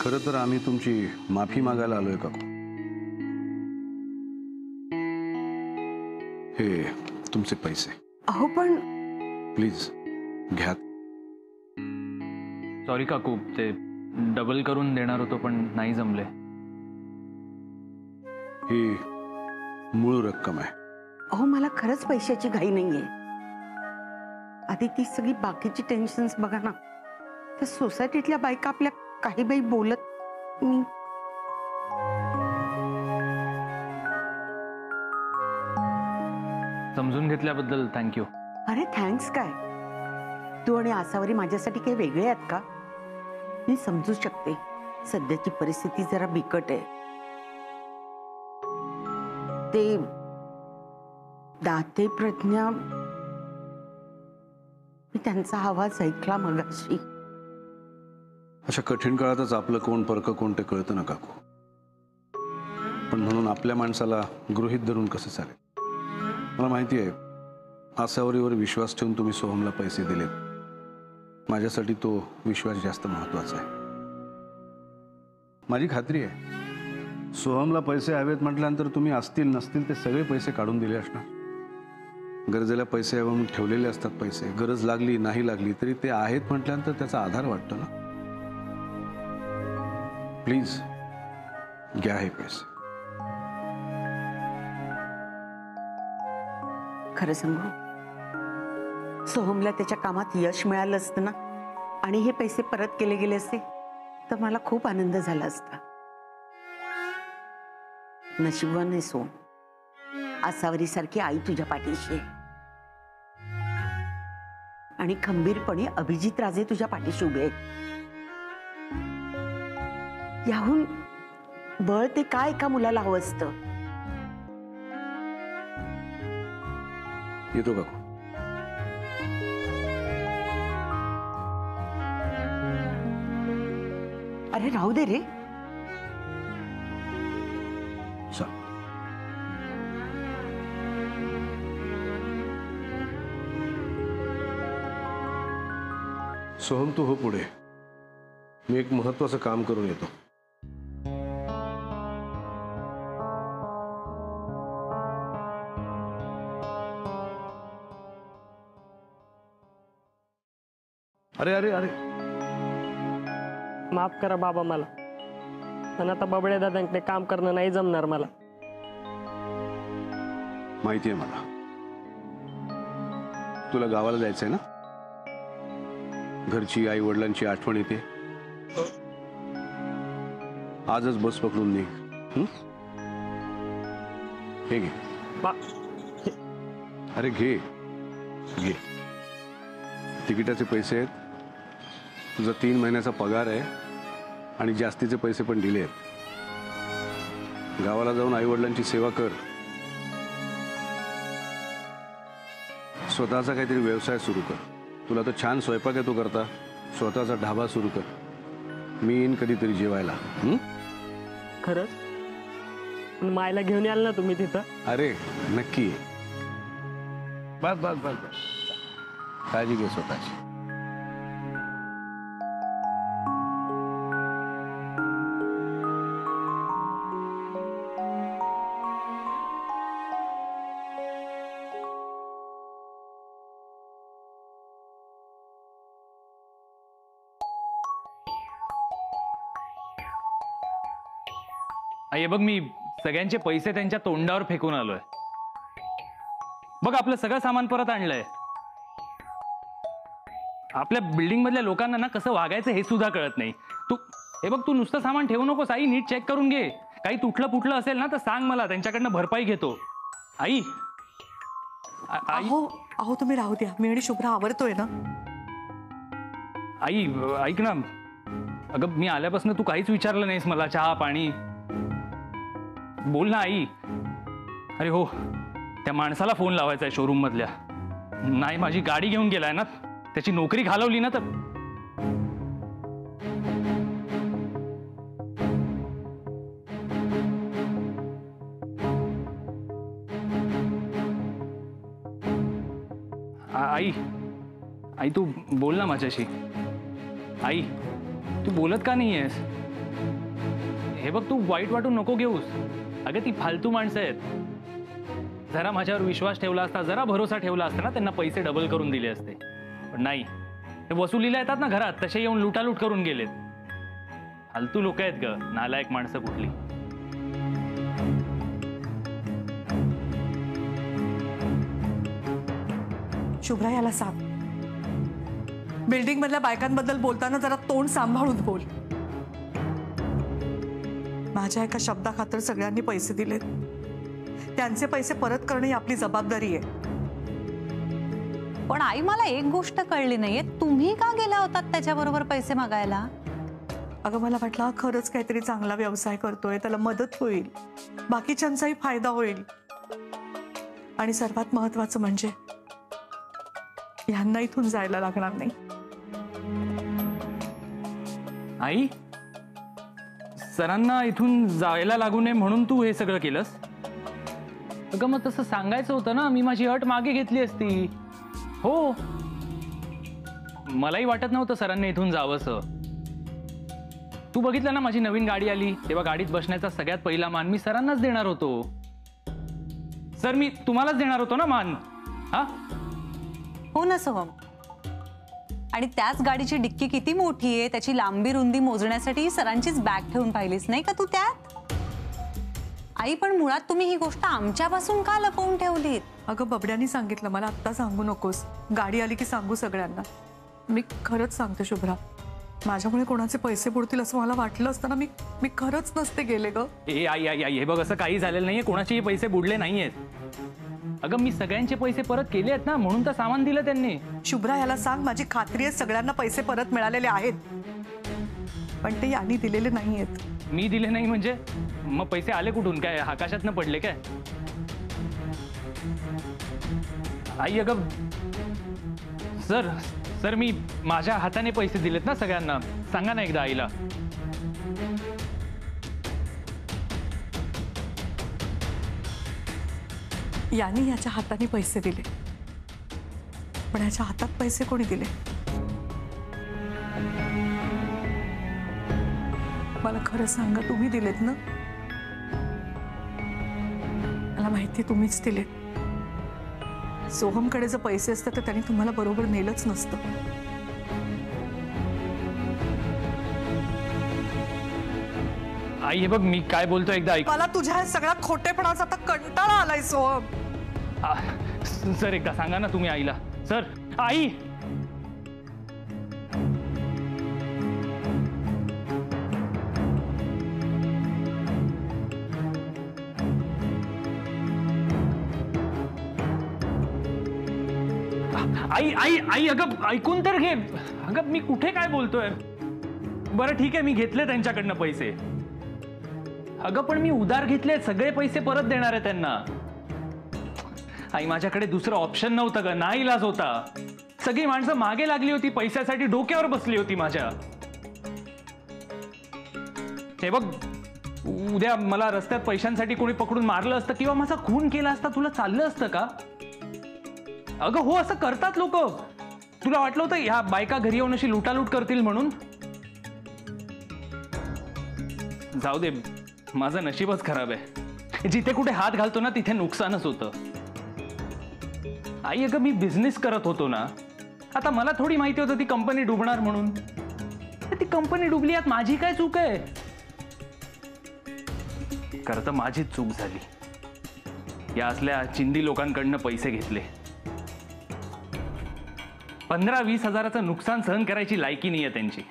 खरं तर आम्ही तुमची माफी मागायला आलोय काकू। हे तुमचे पैसे। अहो पण प्लीज घ्या। सॉरी काकू, ते डबल करून देणार होतो पण नाही जमले। ही मूळ रक्कम आहे। अहो मला खरंच पैशाची घाई नाहीये। आधी ती सगळी बाकीची टेन्शन्स बघा ना। त्या सोसायटीतल्या बायका आपल्या काही बाई बोलत मी समजून घेतल्याबद्दल थँक्यू। अरे थँक्स काय, तू आणि आसावरी माझ्यासाठी काही वेगळे आहेत का? मी समजू शकते सध्याची परिस्थिती जरा बिकट आहे। ते दाते प्रज्ञा, मी त्यांचा आवाज ऐकला मगाशी। अशा कठीण काळातच आपलं कोण परक कोण ते कळतं ना काकू। पण म्हणून आपल्या माणसाला गृहीत धरून कसं चालेल? मला माहिती आहे आसावरीवर विश्वास ठेवून तुम्ही सोहमला पैसे दिलेत। माझ्यासाठी तो विश्वास जास्त महत्त्वाचा आहे। माझी खात्री आहे सोहमला पैसे हवेत म्हटल्यानंतर तुम्ही असतील नसतील ते सगळे पैसे काढून दिले असणार। गरजेला पैसे हवे म्हणून ठेवलेले असतात पैसे। गरज लागली नाही लागली तरी ते आहेत म्हटल्यानंतर त्याचा आधार वाटतो ना। प्लीज घ्या हे पैसे। खरं सांगू, सोहमला त्याच्या कामात यश मिळालं असतं ना आणि हे पैसे परत केले गेले असते तर मला खूप आनंद झाला असता। नशिबाने आहे सोहम, आसावरी सारखी आई तुझ्या पाठीशी आहे आणि खंबीरपणे अभिजित राजे तुझ्या पाठीशी उभे आहेत। याहून बळ ते काय एका मुलाला हवं असतं? येतो काकू। अरे राहू दे रे। चल। सोहम तू हो पुढे, मी एक महत्त्वाचं काम करून येतो। अरे अरे अरे माफ करा बाबा मला, पण आता बबड्या दादांकडे काम करणं नाही जमणार मला। माहिती आहे मला, तुला गावाला जायचंय ना? घरची आई वडिलांची आठवण येते। आजच बस पकडून निघ। हे घे। अरे घे घे, तिकिटाचे पैसे आहेत, तुझा 3 महिन्याचा पगार आहे आणि जास्तीचे पैसे पण दिले आहेत। गावाला जाऊन आई वडिलांची सेवा कर। स्वतःचा काहीतरी व्यवसाय सुरू कर। तुला तर छान स्वयंपाक येतो करता, स्वतःचा ढाबा सुरू कर। मी येईन कधीतरी जेवायला। खरंच? पण मायला घेऊन याल ना तुम्ही तिथं? अरे नक्की। बस बस बस बस, काळजी घे स्वतःची। आई बघ, मी सगळ्यांचे पैसे त्यांच्या तोंडावर फेकून आलोय। बघ आपलं सगळं सामान परत आणलंय। आपल्या बिल्डिंग मधल्या लोकांना ना कसं वागायचं हे सुद्धा कळत नाही। तू हे बघ, तू नुसतं सामान ठेवू नकोस आई, नीट चेक करून घे। काही तुटलं फुटलं असेल ना तर सांग मला, त्यांच्याकडनं भरपाई घेतो। आई आई अहो अहो तुम्ही राहू द्या, मी आणि शुभ्रा आवरतोय ना। आई ऐक ना, अगं मी आल्यापासून तू काहीच विचारलं नाहीस मला, चहा पाणी बोल ना आई। अरे हो, त्या माणसाला फोन लावायचा आहे शोरूम मधल्या। नाही माझी गाडी घेऊन गेलाय ना, त्याची नोकरी घालवली ना तर। आई आई तू बोल ना माझ्याशी। आई तू बोलत का नाही आहेस? हे बघ, तू वाईट वाटून नको घेऊस. अगं ती फालतू माणसं आहेत. जरा माझ्यावर विश्वास ठेवला असता, जरा भरोसा ठेवला असता ना, त्यांना पैसे डबल करून दिले असते. पण नाही, ते वसुलीला येतात ना घरात, तसे येऊन लुटालूट करून गेलेत. फालतू लोक आहेत ग, नालायक माणसं कुठली. शुभ्रा याला सांग, बिल्डिंग मधल्या बायकांबद्दल बोलताना जरा तोंड सांभाळून बोल. माझ्या एका शब्दाखातर सगळ्यांनी पैसे दिलेत. त्यांचे पैसे परत करणे ही आपली जबाबदारी आहे. पण आई, मला एक गोष्ट कळली नाहीये, तुम्ही का गेला होतात त्याच्याबरोबर पैसे मागायला? अगं मला वाटलं खरंच काहीतरी चांगला व्यवसाय करतोय, त्याला मदत होईल, बाकीच्यांचाही फायदा होईल. आणि सर्वात महत्वाचं म्हणजे यांना इथून जायला लागणार नाही. आई, सरांना इथून जायला लागू नये म्हणून तू हे सगळं केलंस? अगं मग तसं सांगायचं होतं ना, मी माझी अट मागे घेतली असती. हो, मलाही वाटत नव्हतं सरांनी इथून जावंसं. तू बघितलं ना, माझी नवीन गाडी आली तेव्हा गाडीत बसण्याचा सगळ्यात पहिला मान मी सरांनाच देणार होतो. सर, मी तुम्हालाच देणार होतो ना मान. हा हो ना सोहम. आणि त्याच गाडीची डिक्की किती मोठी आहे, त्याची लांबी रुंदी मोजण्यासाठी सरांचीच बॅग ठेवून पाहिलीस नाही का तू त्यात? आई, पण मुळात तुम्ही ही गोष्ट आमच्यापासून का लपवून ठेवलीत? अगं बबड्यानी सांगितलं मला, आत्ता सांगू नकोस, गाडी आली की सांगू सगळ्यांना. मी खरंच सांगते शुभ्रा, माझ्यामुळे कोणाचे पैसे बुडतील असं मला वाटलं असतं ना, मी खरंच नसते गेले ग. ए आई आई आई, हे बघ, असं काही झालेलं नाहीये, कोणाचेही पैसे बुडले नाहीयेत. अगं मी सगळ्यांचे पैसे परत केले आहेत ना, म्हणून तर सामान दिलं त्यांनी. शुभ्रा याला सांग, माझी खात्री आहे सगळ्यांना पैसे परत मिळालेले आहेत, पण ते यांनी दिलेले नाहीयेत. मी दिले नाही म्हणजे? मग पैसे आले कुठून? काय आकाशातनं पडले काय? आई, अगं सर मी माझ्या हाताने पैसे दिलेत ना सगळ्यांना. सांगा ना एकदा आईला. यांनी याच्या हाताने पैसे दिले, पण याच्या हातात पैसे कोणी दिले? मला खरं सांगा, तुम्ही दिलेत ना? मला माहिती तुम्हीच दिलेत. सोहमकडे जर पैसे असते तर त्यांनी तुम्हाला बरोबर नेलंच नसतं. आई, हे बघ, मी काय बोलतो एकदा ऐक. मला तुझ्या ह्या सगळ्या खोटेपणाचा आता कंटाळा आलाय सोहम. सर, एकदा सांगा ना तुम्ही आईला. सर, आई. आई आई आई, अगं ऐकून तर घे. अगं मी कुठे काय बोलतोय? बरं ठीक आहे, मी घेतले त्यांच्याकडनं पैसे. अगं पण मी उधार घेतले, सगळे पैसे परत देणार आहे त्यांना. आई, माझ्याकडे दुसरं ऑप्शन नव्हतं ग, नाईलाज होता. सगळी माणसं मागे लागली होती, पैशासाठी डोक्यावर बसली होती माझ्या. हे बघ, उद्या मला रस्त्यात पैशांसाठी कोणी पकडून मारलं असतं किंवा माझा खून केला असता, तुला चाललं असतं का? अगं हो, असं करतात लोक. तुला वाटलं होतं ह्या बायका घरी येऊन अशी लुटालूट करतील म्हणून? जाऊ दे, माझं नशीबच खराब आहे. जिथे कुठे हात घालतो ना तिथे नुकसानच होतं. आई, अगं मी बिझनेस करत होतो ना. आता मला थोडी माहिती होतं ती कंपनी डुबणार म्हणून. ती कंपनी डुबली, यात माझी काय चूक आहे? खरं तर माझीच चूक झाली. या असल्या चिंदी लोकांकडनं पैसे घेतले. 15-20 हजाराचं नुकसान सहन करायची लायकी नाहीये त्यांची.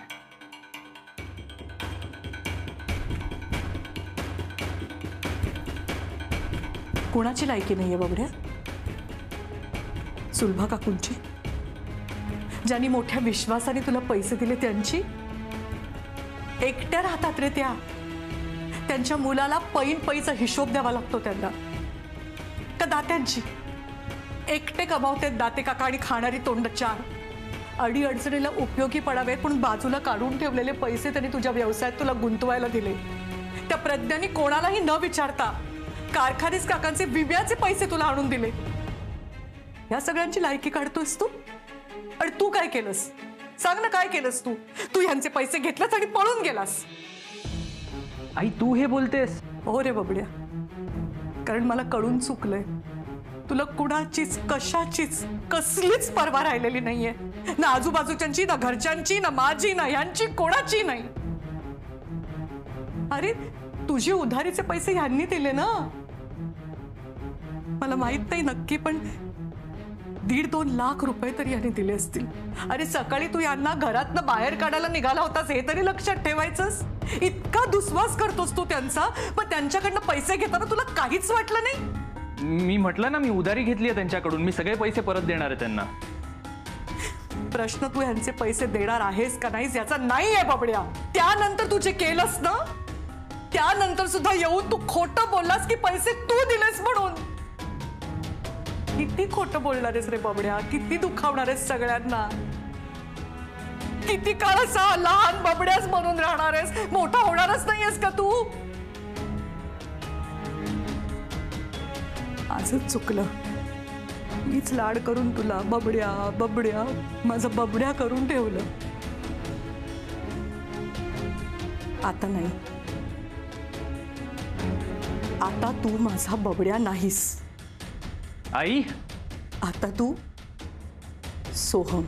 कोणाची लायकी नाहीये बबड्या? सुलभा काकूंची, ज्यांनी मोठ्या विश्वासाने तुला पैसे दिले त्यांची? एकट्या राहतात रे त्या. त्यांच्या मुलाला पैचा हिशोब द्यावा लागतो त्यांना. त्या दात्यांची एकटे कमावते दाते काका आणि खाणारी तोंड चार. अडी अडचणीला उपयोगी पडावेत पण बाजूला काढून ठेवलेले पैसे त्यांनी तुझ्या व्यवसायात तुला गुंतवायला दिले. त्या प्रज्ञानी कोणालाही न विचारता कारखानीस काकांचे विम्याचे पैसे तुला आणून दिले. या सगळ्यांची लायकी काढतोस तू? आणि तू काय केलंस? सांग ना, काय केलंस तू? तू यांचे पैसे घेतलेस आणि पळून गेलास. आई तू हे बोलतेस? हो रे बबड्या, कारण मला कळून चुकलंय. तुला कुणाचीच कशाचीच कसलीच पर्वा राहिलेली नाहीये. ना आजूबाजूच्यांची, ना घरच्यांची, ना माझी, ना यांची, कोणाची नाही. अरे तुझी उधारीचे पैसे ह्यांनी दिले ना. मला माहित नाही नक्की, पण 1.5-2 लाख रुपये तरी यांनी दिले असतील. अरे सकाळी तू यांना घरातनं बाहेर काढायला निघाला होतास हे तरी लक्षात ठेवायचंस. इतका दुस्वास करतोस तू त्यांचा, पण त्यांच्याकडनं पैसे घेताना तुला काहीच वाटलं नाही? मी म्हटलं ना, मी उधारी घेतली आहे त्यांच्याकडून. मी सगळे पैसे परत देणार आहे त्यांना. प्रश्न तू यांचे पैसे देणार आहेस का नाहीस याचा नाहीये बबड्या. त्यानंतर तू जे केलंस ना, त्यानंतर सुद्धा येऊन तू खोटं बोललास की पैसे तू दिलेस म्हणून. किती खोटं बोलणार आहेस रे बबड्या, किती दुखावणार आहेस सगळ्यांना. किती काळ असा लहान बबड्याच म्हणून राहणार आहेस, मोठा होणारच नाहीयेस का तू? आजच चुकलं. मीच लाड करून तुला बबड्या बबड्या माझं बबड्या करून ठेवलं. आता नाही. आता तू माझा बबड्या नाहीस. आई आता तू सोहम.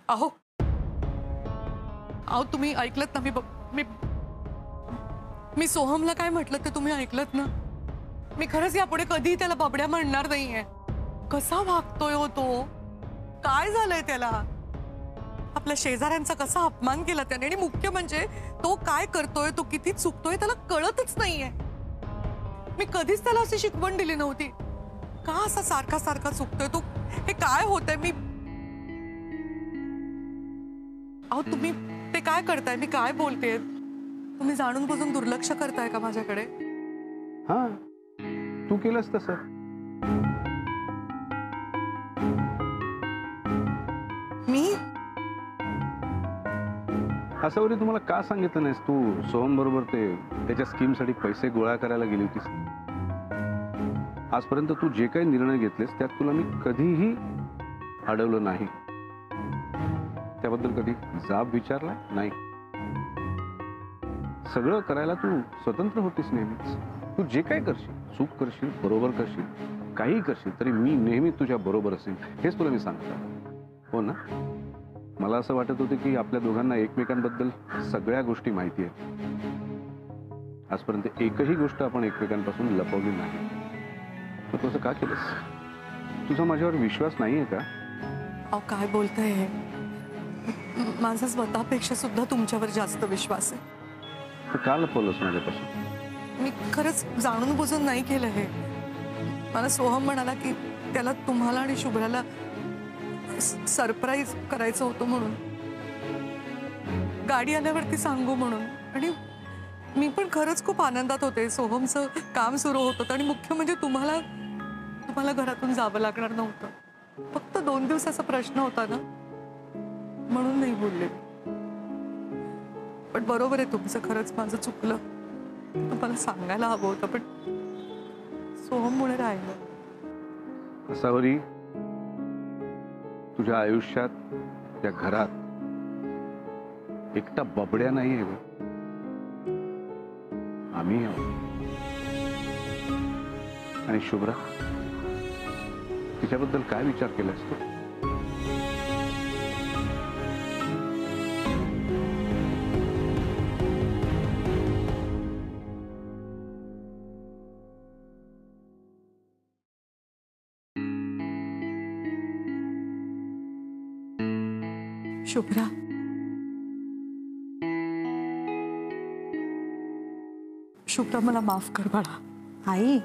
अहो अहो तुम्ही ऐकलत ना? मी सोहमला काय म्हटलं ते तुम्ही ऐकलत ना? मी खरंच यापुढे कधी त्याला बबड्या म्हणणार नाहीये. कसा वागतोय हो तो? काय झालंय त्याला? आपल्या शेजाऱ्यांचा कसा अपमान केला त्याने, आणि मुख्य म्हणजे तो काय करतोय, तो किती चुकतोय त्याला कळतच नाहीये. मी कधीच त्याला अशी शिकवण दिली नव्हती. का असा सारखा सारखा चुकतोय तो? हे काय होतंय? अहो तुम्ही ते काय करताय? मी काय बोलतेय? तुम्ही जाणून बुजून दुर्लक्ष करताय का माझ्याकडे? हा, तू केलंस तसं. मी असं वरी तुम्हाला का सांगितलं नाहीस? तू सोहम बरोबर त्याच्या स्कीमसाठी पैसे गोळा करायला गेली होतीस. आजपर्यंत तू जे काही निर्णय घेतलेस त्यात तुला मी कधीही अडवलं नाही. त्याबद्दल कधी जाब विचारला नाही. सगळं करायला तू स्वतंत्र होतीस नेहमीच. तू जे काय करशील, चूक करशील, बरोबर करशील, काही करशील, तरी मी नेहमी तुझ्या बरोबर असेल, हेच तुला मी सांगतो. हो ना? मला असं वाटत होतं की आपल्या दोघांना एकमेकांबद्दल सगळ्या गोष्टी माहिती आहेत. आजपर्यंत एकही गोष्ट आपण एकमेकांपासून लपवली नाही. मग तू असं का केलंस? तुझा माझ्यावर विश्वास नाहीये का? अहो काय बोलताय हे? माझा स्वतःपेक्षा सुद्धा तुमच्यावर जास्त विश्वास आहे. तर का लपवलंस माझ्यापासून? मी खरंच जाणून बुजून नाही केलं हे. मला सोहम म्हणाला की त्याला तुम्हाला आणि शुभ्राला सरप्राईज करायचं होतं म्हणून, गाडी आल्यावरती सांगू म्हणून. आणि मी पण खरंच खूप आनंदात होते. सोहमचं काम सुरू होत होतं आणि मुख्य म्हणजे तुम्हाला घरातून जावं लागणार नव्हतं. फक्त 2 दिवसाचा प्रश्न होता ना, म्हणून नाही बोलले. पण बरोबर आहे तुमचं, खरंच माझं चुकलं. तुम्हाला सांगायला हवं होतं, पण सोहममुळे राहिलं. असावरी तुझ्या आयुष्यात, त्या घरात एकटा बबड्या नाही आहे. आम्ही आहोत. आणि शुभ्रा, तिच्याबद्दल काय विचार केलास तू? शुभ्रा, शुभ्रा मला माफ कर बाळा. आई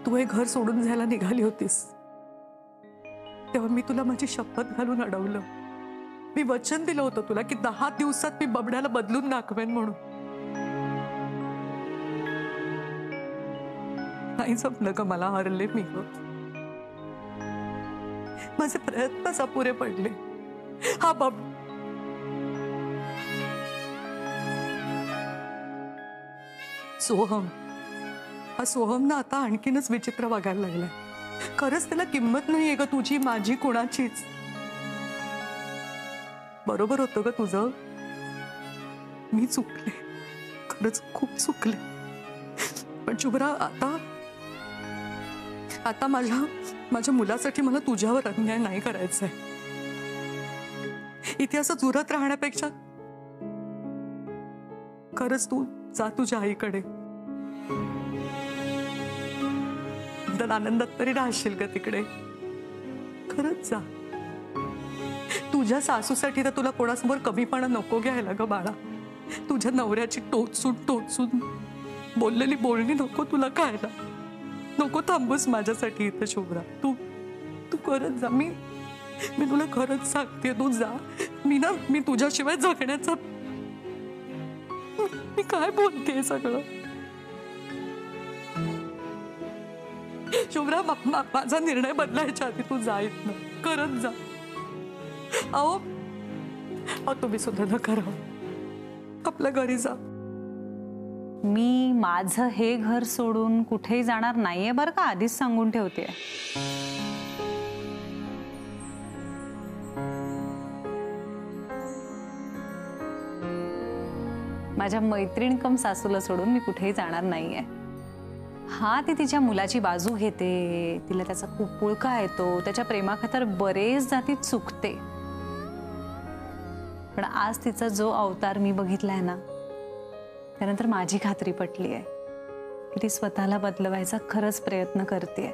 तू हे घर सोडून जायला निघाली होतीस तेव्हा मी तुला माझी शपथ घालून अडवलं. मी वचन दिलं होतं तुला की 10 दिवसात मी बबड्याला बदलून दाखवेन म्हणून. नाही जमलं ग, मला हरले मी ग. माझे प्रयत्नच अपुरे पडले. सोहम, हा सोहम ना आता आणखीनच विचित्र वागायला लागलाय. खरंच त्याला किंमत नाहीये ग तुझी, माझी, कोणाचीच. बरोबर होतं ग तुझं. मी चुकले, खरंच खूप चुकले. पण शुभ्रा, आता माझ्या मुलासाठी मला तुझ्यावर अन्याय नाही करायचा आहे. इथे असं झुरत राहण्यापेक्षा खरंच तू जा तुझ्या आईकडे. तर आनंदात तरी राहशील का तिकडे? खरंच जा. तुझ्या सासूसाठी तर तुला कोणासमोर कमीपणा नको घ्यायला ग बाळा. तुझ्या नवऱ्याची टोचून बोललेली बोलणी नको तुला खायला. नको थांबूस माझ्यासाठी इथं शुभ्रा. तू खरंच जा. मी तुला खरंच सांगते, तू जा. मी तुझ्याशिवाय जगण्याचा, मी काय बोलते सगळं. शुभ्रा, माझा निर्णय बदलायच्या आधी तू जा इथनं. खरंच जा. अहो तुम्ही सुद्धा नका राहू. आपल्या घरी जा. मी माझं हे घर सोडून कुठेही जाणार नाहीये बरं का, आधीच सांगून ठेवते. माझ्या मैत्रीण कम सासूला सोडून मी कुठेही जाणार नाहीये. हा, ती तिच्या मुलाची बाजू घेते, तिला त्याचा खूप पुळका येतो, त्याच्या प्रेमाखातर बरेच जाती चुकते. पण आज तिचा जो अवतार मी बघितलाय ना, त्यानंतर माझी खात्री पटली आहे की ती स्वतःला बदलवायचा खरंच प्रयत्न करते.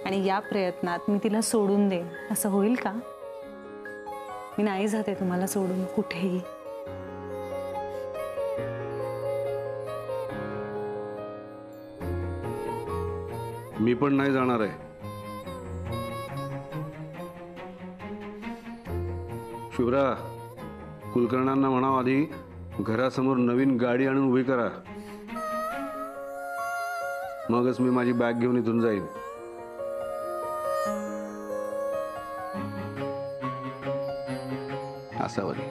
आणि या प्रयत्नात मी तिला सोडून देईन असं होईल का? मी नाही जाते तुम्हाला सोडून कुठेही. मी पण नाही जाणार आहे. शुभ्रा, कुलकर्णांना म्हणावं आधी घरासमोर नवीन गाडी आणून उभी करा, मगच मी माझी बॅग घेऊन इथून जाईन. असावरी.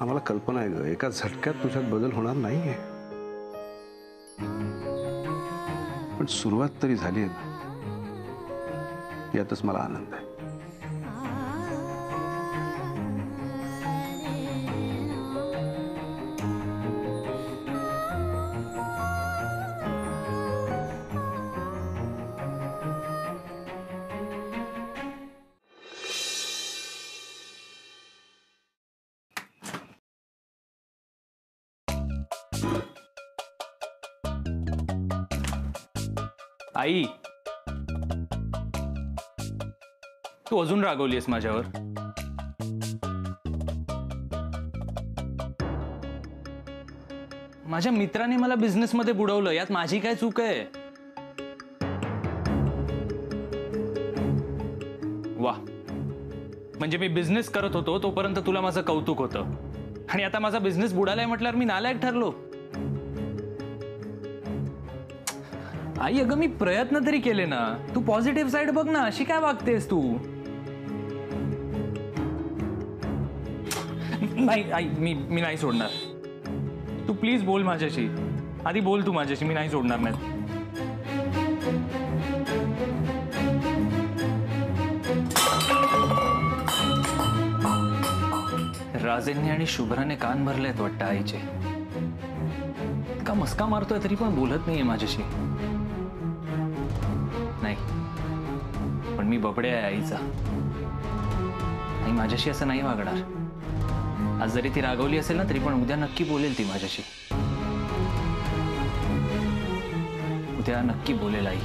आम्हाला कल्पना आहे ग, एका झटक्यात तुझ्यात बदल होणार नाहीये, पण सुरुवात तरी झाली आहे ना, यातच मला आनंद आहे. आई, तू अजून रागवलीस माझ्यावर. माझ्या मित्राने मला बिझनेस मध्ये बुडवलं, यात माझी काय चूक आहे? वा, म्हणजे मी बिझनेस करत होतो तोपर्यंत तुला माझं कौतुक होतं, आणि आता माझा बिझनेस बुडालाय म्हटल्यावर मी नालायक ठरलो. आई, अगं मी प्रयत्न तरी केले ना. तू पॉझिटिव्ह साइड बघ ना. अशी काय वागतेस तू? नाही आई, मी नाही सोडणार. तू प्लीज बोल माझ्याशी. आधी बोल तू माझ्याशी. मी नाही सोडणार नाही. राजेंनी आणि शुभ्राने कान भरलेत वाटतं आईचे. का मस्का मारतोय तरी पण बोलत नाहीये माझ्याशी. नाही, पण मी बबडे आहे आईचा. आई माझ्याशी असं नाही वागणार. आज जरी ती रागवली असेल ना, तरी पण उद्या नक्की बोलेल ती माझ्याशी. उद्या नक्की बोलेल आई.